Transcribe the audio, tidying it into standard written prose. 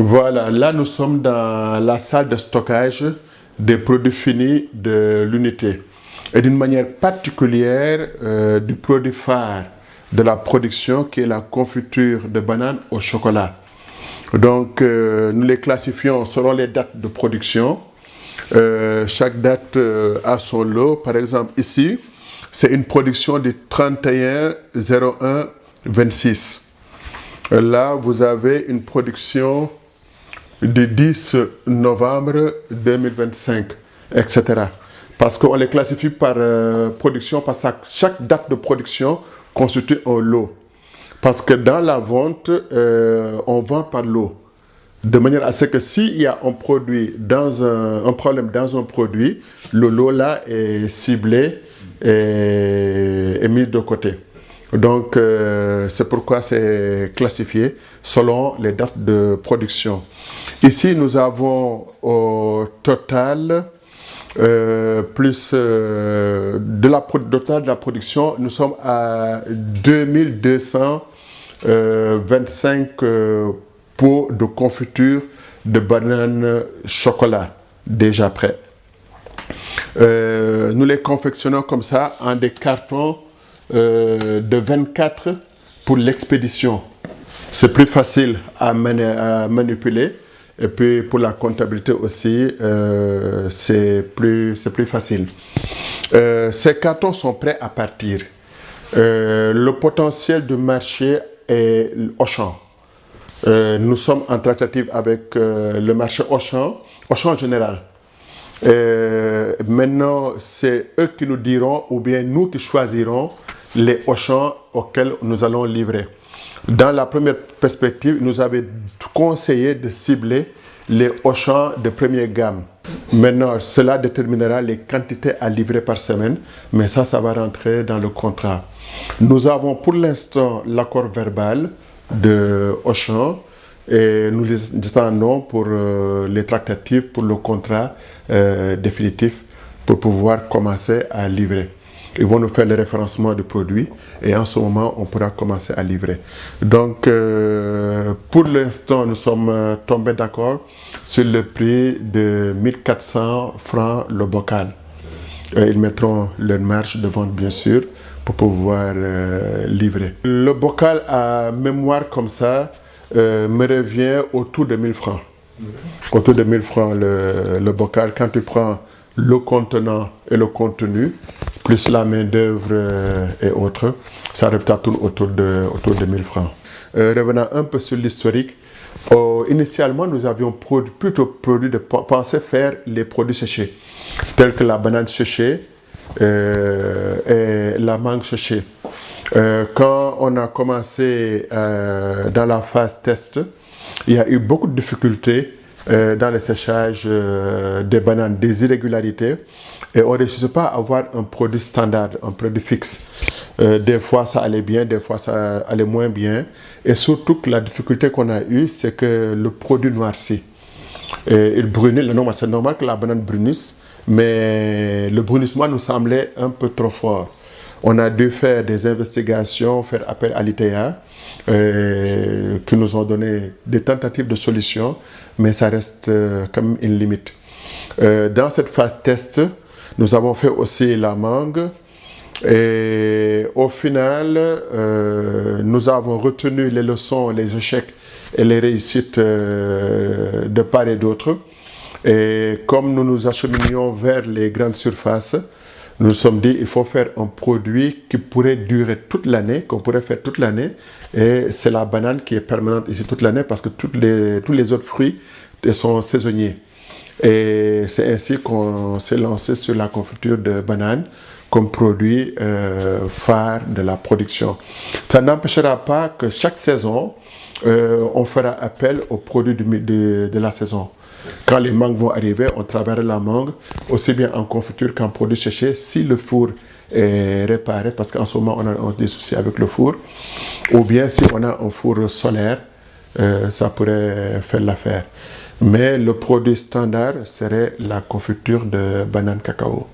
Voilà, là nous sommes dans la salle de stockage des produits finis de l'unité. Et d'une manière particulière, du produit phare de la production qui est la confiture de banane au chocolat. Donc nous les classifions selon les dates de production. Chaque date a son lot. Par exemple ici, c'est une production du 31/01/26. Là, vous avez une production du 10 novembre 2025, etc. Parce qu'on les classifie par production, parce que chaque date de production constitue un lot. Parce que dans la vente, on vend par lot. De manière à ce que s'il y a un produit un problème dans un produit, le lot là est ciblé et mis de côté. Donc, c'est pourquoi c'est classifié selon les dates de production. Ici, nous avons au total, plus total de la production, nous sommes à 2225 pots de confiture de banane chocolat déjà prêts. Nous les confectionnons comme ça en des cartons de 24 pour l'expédition. C'est plus facile à manipuler et puis pour la comptabilité aussi, c'est plus facile. Ces cartons sont prêts à partir. Le potentiel du marché est Auchan. Nous sommes en tractative avec le marché Auchan général. Maintenant, c'est eux qui nous diront, ou bien nous qui choisirons les Auchan auxquels nous allons livrer. Dans la première perspective, nous avait conseillé de cibler les Auchan de première gamme. Maintenant, cela déterminera les quantités à livrer par semaine, mais ça va rentrer dans le contrat. Nous avons pour l'instant l'accord verbal de Auchan et nous les attendons pour les tractatives pour le contrat définitif pour pouvoir commencer à livrer. Ils vont nous faire le référencement du produit et en ce moment, on pourra commencer à livrer. Donc, pour l'instant, nous sommes tombés d'accord sur le prix de 1400 francs le bocal. Ils mettront leur marge de vente, bien sûr, pour pouvoir livrer. Le bocal à mémoire comme ça me revient autour de 1000 francs. Autour de 1000 francs le bocal, quand tu prends le contenant et le contenu, plus la main d'œuvre et autres, ça tourne autour de 1000 francs. Revenant un peu sur l'historique, initialement nous avions pensé faire les produits séchés, tels que la banane séchée et la mangue séchée. Quand on a commencé dans la phase test, il y a eu beaucoup de difficultés dans le séchage des bananes, des irrégularités, et on ne réussissait pas à avoir un produit standard, un produit fixe. Des fois ça allait bien, des fois ça allait moins bien, et surtout que la difficulté qu'on a eue, c'est que le produit noircit. Il brunit, c'est normal que la banane brunisse, mais le brunissement nous semblait un peu trop fort. On a dû faire des investigations, faire appel à l'ITA, qui nous ont donné des tentatives de solutions, mais ça reste quand même une limite. Dans cette phase test, nous avons fait aussi la mangue, et au final, nous avons retenu les leçons, les échecs et les réussites de part et d'autre. Et comme nous nous acheminions vers les grandes surfaces, nous nous sommes dit qu'il faut faire un produit qui pourrait durer toute l'année, qu'on pourrait faire toute l'année. Et c'est la banane qui est permanente ici toute l'année parce que tous les autres fruits sont saisonniers. Et c'est ainsi qu'on s'est lancé sur la confiture de banane comme produit phare de la production. Ça n'empêchera pas que chaque saison, on fera appel aux produits de la saison. Quand les mangues vont arriver, on travaillera la mangue aussi bien en confiture qu'en produit séché si le four est réparé, parce qu'en ce moment on a des soucis avec le four, ou bien si on a un four solaire, ça pourrait faire l'affaire. Mais le produit standard serait la confiture de banane cacao.